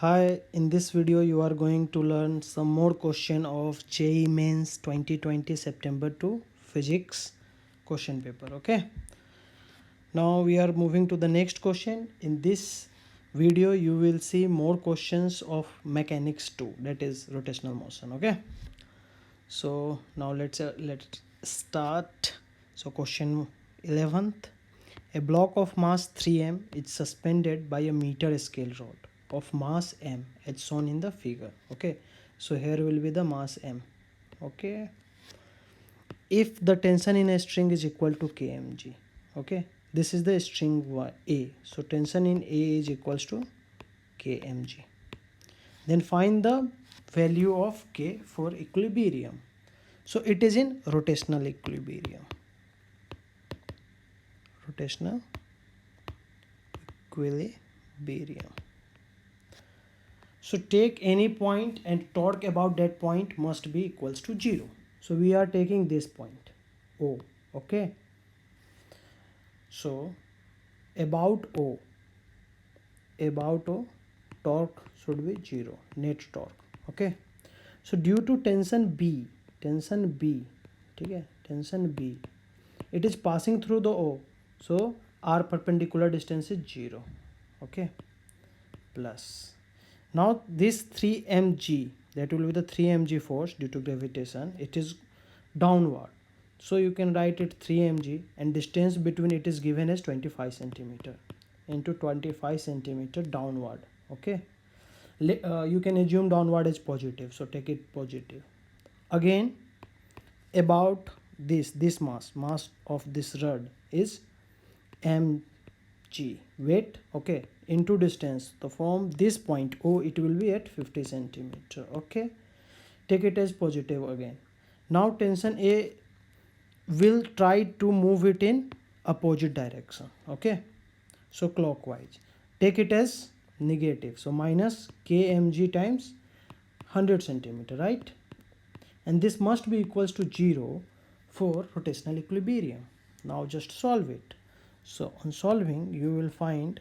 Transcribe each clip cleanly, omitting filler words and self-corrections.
Hi, in this video you are going to learn some more question of JEE Mains 2020 September 2 physics question paper. Okay, now we are moving to the next question. In this video you will see more questions of mechanics 2, that is rotational motion. Okay, so now let's start. So question 11th, a block of mass 3m is suspended by a meter scale rod of mass m as shown in the figure. Okay, so here will be the mass m. Okay, if the tension in a string is equal to kmg. Okay, this is the string a, so tension in a is equals to kmg. Then find the value of k for equilibrium. So it is in rotational equilibrium. Rotational equilibrium. So take any point and torque about that point must be equals to 0. So we are taking this point O. Okay, so about O torque should be 0, net torque. Okay, so due to tension B, okay, tension B, it is passing through the O, so R perpendicular distance is 0. Okay, plus now this 3mg, that will be the 3mg force due to gravitation, it is downward, so you can write it 3mg, and distance between it is given as 25 centimeter into 25 centimeter downward. Okay, you can assume downward is positive, so take it positive. Again, about this mass of this rod is mg weight, okay, into distance. So from this point O it will be at 50 centimeter. Okay, take it as positive again. Now tension A will try to move it in opposite direction. Okay, so clockwise, take it as negative, so minus kmg times 100 centimeter, right? And this must be equals to 0 for rotational equilibrium. Now just solve it. So on solving you will find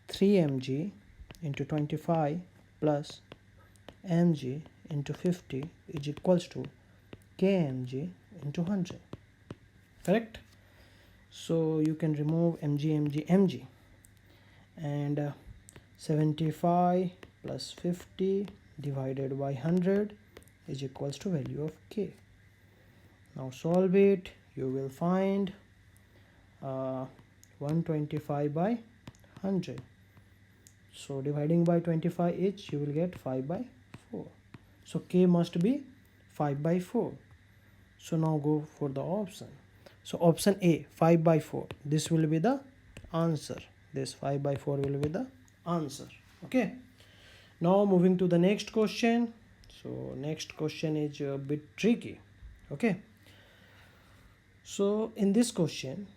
3mg into 25 plus mg into 50 is equals to kmg into 100. Correct? So you can remove mg, and 75 plus 50 divided by 100 is equals to value of k. Now solve it. You will find 125 by 100. So dividing by 25 each, you will get 5 by 4. So k must be 5 by 4. So now go for the option. So option A, 5 by 4. This will be the answer. This 5 by 4 will be the answer. Okay. Now moving to the next question. So next question is a bit tricky. Okay. So in this question,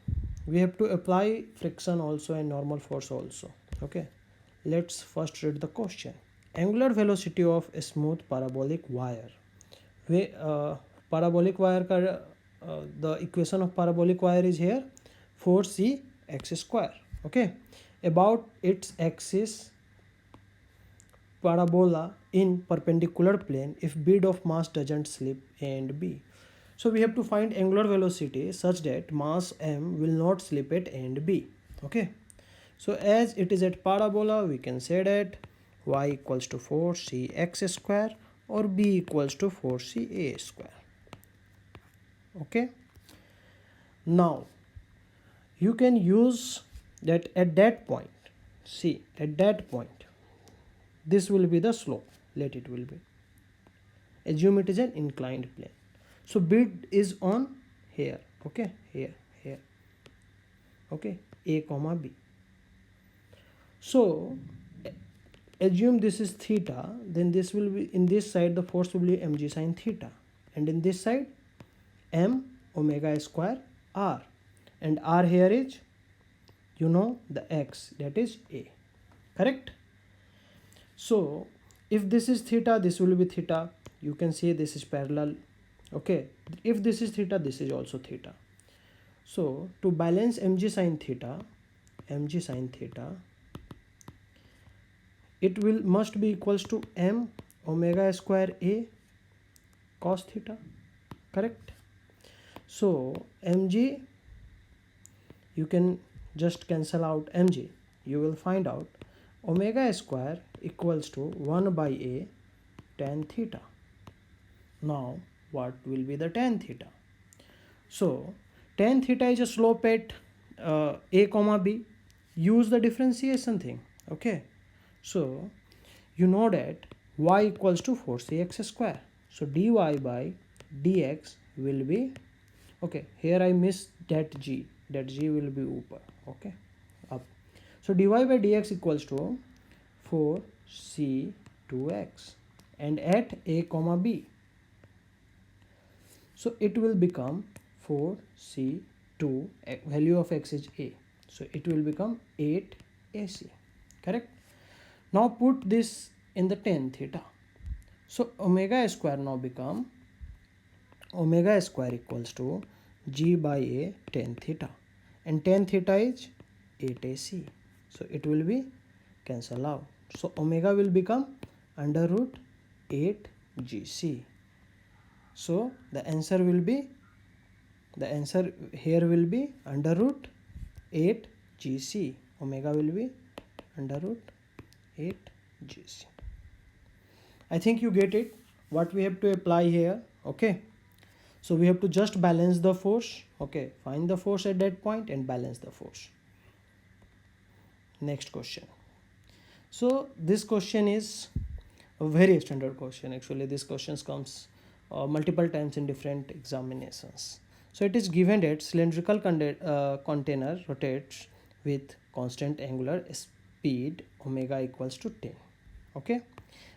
we have to apply friction also and normal force also. Okay, let's first read the question. Angular velocity of a smooth parabolic wire. Parabolic wire ka the equation of parabolic wire is here 4c x square. Okay, about its axis parabola in perpendicular plane if bit of mass doesn't slip A and B. So we have to find angular velocity such that mass m will not slip at A and B. Okay, so as it is at parabola, we can say that y equals to 4c x square or b equals to 4c a square. Okay, now you can use that at that point. See, at that point this will be the slope. Let it will be, assume it is an inclined plane. So bit is on here. Okay, here. Okay, a comma b. So assume this is theta, then this will be, in this side the force will be mg sine theta, and in this side m omega square r, and r here is, you know, the x, that is a. Correct? So if this is theta, this will be theta. You can say this is parallel. Okay, if this is theta, this is also theta. So to balance mg sine theta, it will must be equals to m omega square a cos theta, correct? So mg, you can just cancel out mg, you will find out omega square equals to 1 by a tan theta. Now what will be the tan theta? So tan theta is a slope at a comma b. Use the differentiation thing, okay? So you know that y equals to 4cx square, so dy by dx will be, okay, here I missed that g will be upper, okay, up. So dy by dx equals to 4c2x, and at a comma b, so it will become 4c2, value of x is a, so it will become 8ac, correct? Now put this in the tan theta, so omega square now become omega square equals to g by a tan theta, and tan theta is 8ac, so it will be cancel out, so omega will become under root 8gc. So the answer will be, the answer here will be under root 8gc, omega will be under root 8gc. I think you get it, what we have to apply here, okay? So we have to just balance the force, okay, find the force at that point and balance the force. Next question. So this question is a very standard question, actually this question comes multiple times in different examinations. So it is given that cylindrical container rotates with constant angular speed omega equals to 10, okay?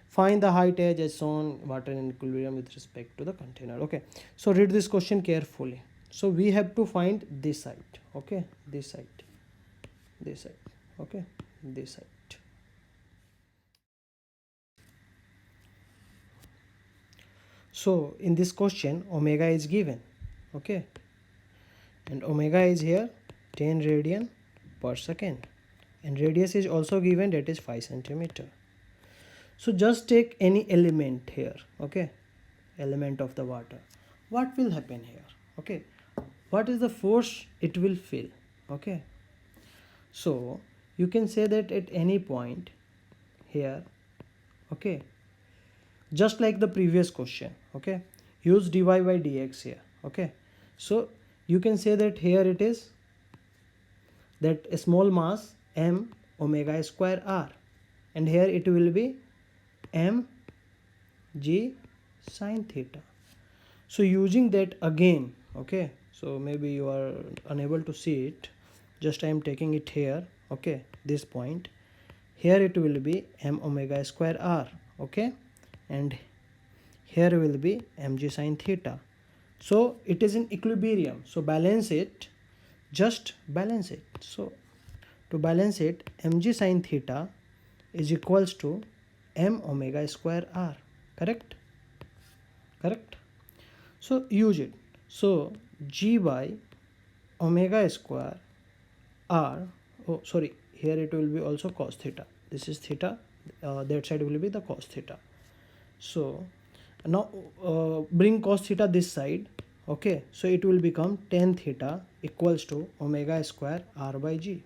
Find the height edge as shown, water in equilibrium with respect to the container, okay? So read this question carefully. So we have to find this side, okay, this side, okay, this side. So in this question omega is given, okay, and omega is here 10 radian per second, and radius is also given, that is 5 centimeter. So just take any element here, okay, element of the water, what will happen here, okay, what is the force it will feel, okay? So you can say that at any point here, okay, just like the previous question, okay, use dy by dx here, okay? So you can say that here it is that a small mass m omega square r, and here it will be m g sine theta. So using that again, okay, so maybe you are unable to see it, just I am taking it here, okay, this point, here it will be m omega square r, okay, and here will be mg sine theta. So it is in equilibrium, so balance it, just balance it. So to balance it, mg sine theta is equals to m omega square r, correct, correct? So use it, so g by omega square r, oh sorry, here it will be also cos theta, this is theta, that side will be the cos theta. So now bring cos theta this side, okay, so it will become tan theta equals to omega square r by g,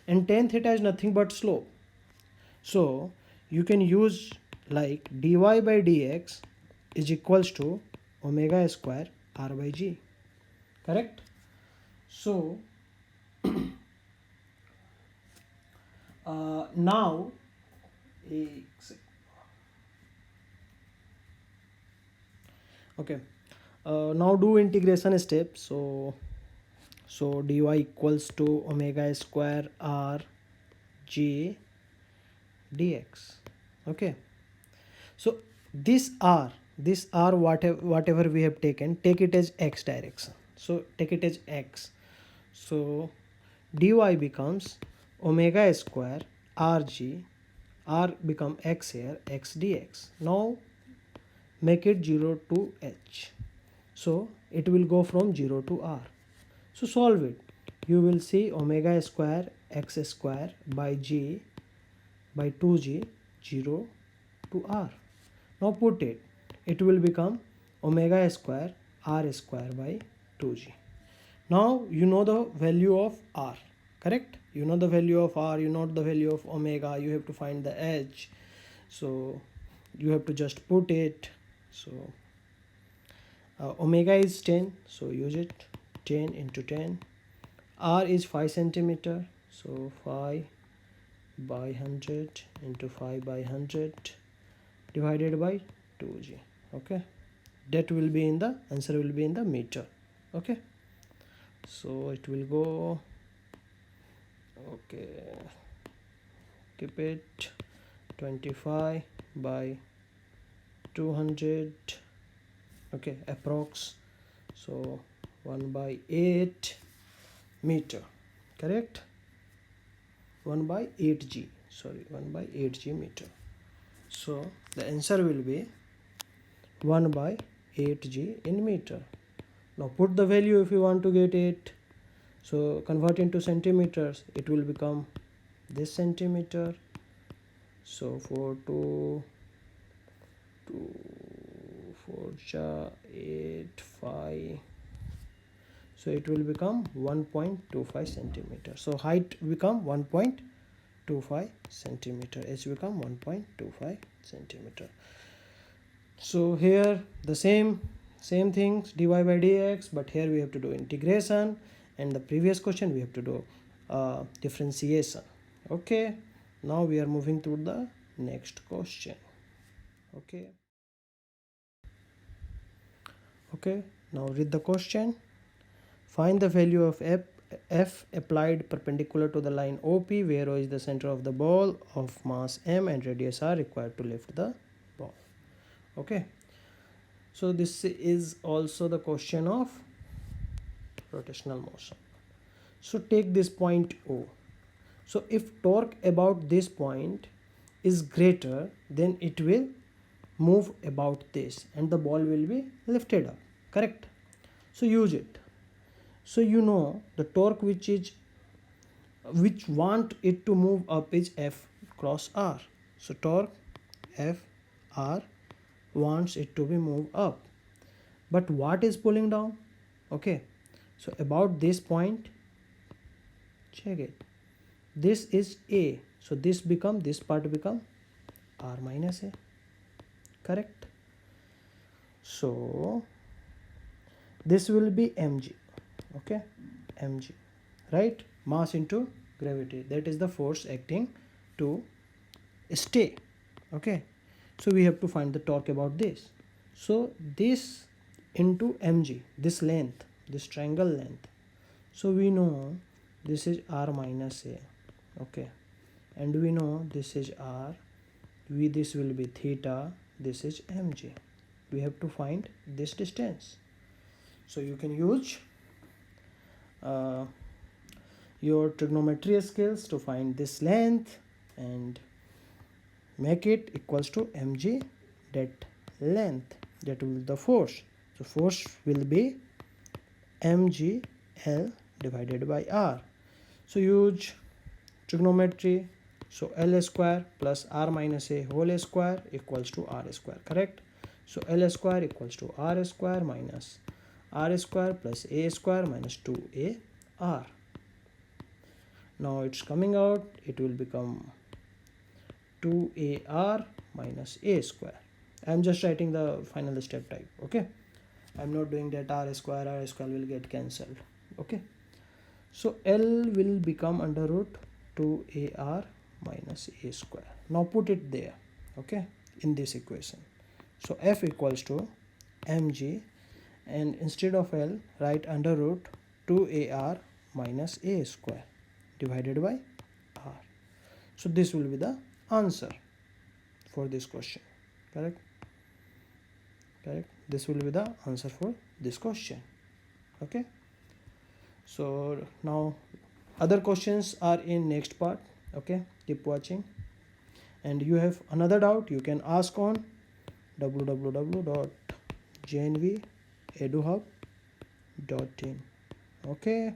and tan theta is nothing but slope, so you can use like dy by dx is equals to omega square r by g, correct? So now okay, now do integration step. So dy equals to omega square r g dx, okay? So this r whatever we have taken, take it as x direction, so take it as x, so dy becomes omega square rg, r become x here, x dx. Now make it 0 to h, so it will go from 0 to r. So solve it, you will see omega square x square by g by 2g 0 to r. Now put it, it will become omega square r square by 2g. Now you know the value of r, correct? You know the value of r, you know the value of omega, you have to find the h, so you have to just put it. So omega is 10, so use it, 10 into 10. R is 5 centimeter, so 5 by 100 into 5 by 100 divided by 2g. Okay, that will be in the answer, will be in the meter. Okay, so it will go, okay, keep it 25 by 200, okay, approx, so 1 by 8 meter, correct? 1 by 8g, sorry, 1 by 8g meter. So the answer will be 1 by 8g in meter. Now put the value if you want to get it. So convert into centimeters, it will become this centimeter. So 4 to 4 8 5, so it will become 1.25 centimeter. So height become 1.25 centimeter, h become 1.25 centimeter. So here the same things, dy by dx, but here we have to do integration, and the previous question we have to do differentiation. Okay, now we are moving to the next question. Okay, now read the question. Find the value of f applied perpendicular to the line OP, where O is the center of the ball of mass m and radius r required to lift the ball. Okay, so this is also the question of rotational motion. So take this point O. So if torque about this point is greater, then it will move about this and the ball will be lifted up, correct? So use it. So you know the torque which want it to move up is F cross R. So torque F R wants it to be moved up, but what is pulling down? Okay, so about this point, check it, this is A, so this part become R minus A, correct? So this will be mg. Okay, mg, right? Mass into gravity, that is the force acting to stay. Okay, so we have to find the torque about this. So this into mg, this length, this triangle length, so we know this is r minus a. Okay, and we know this is r, this will be theta, this is mg. We have to find this distance. So you can use your trigonometry skills to find this length and make it equals to mg, that length, that will be the force. So force will be mg L divided by r. So use trigonometry. So L square plus r minus a whole square equals to r square, correct? So L square equals to r square minus r square plus a square minus 2ar. Now it's coming out, it will become 2ar minus a square. I'm just writing the final step type. Okay, I'm not doing that r square will get cancelled. Okay, so L will become under root 2ar minus a square. Now put it there, okay, in this equation. So F equals to mg, and instead of L, write under root 2ar minus a square divided by r. So this will be the answer for this question, correct? This will be the answer for this question. Okay, so now other questions are in next part. Okay, keep watching, and you have another doubt, you can ask on www.jnveduhub.in. Okay.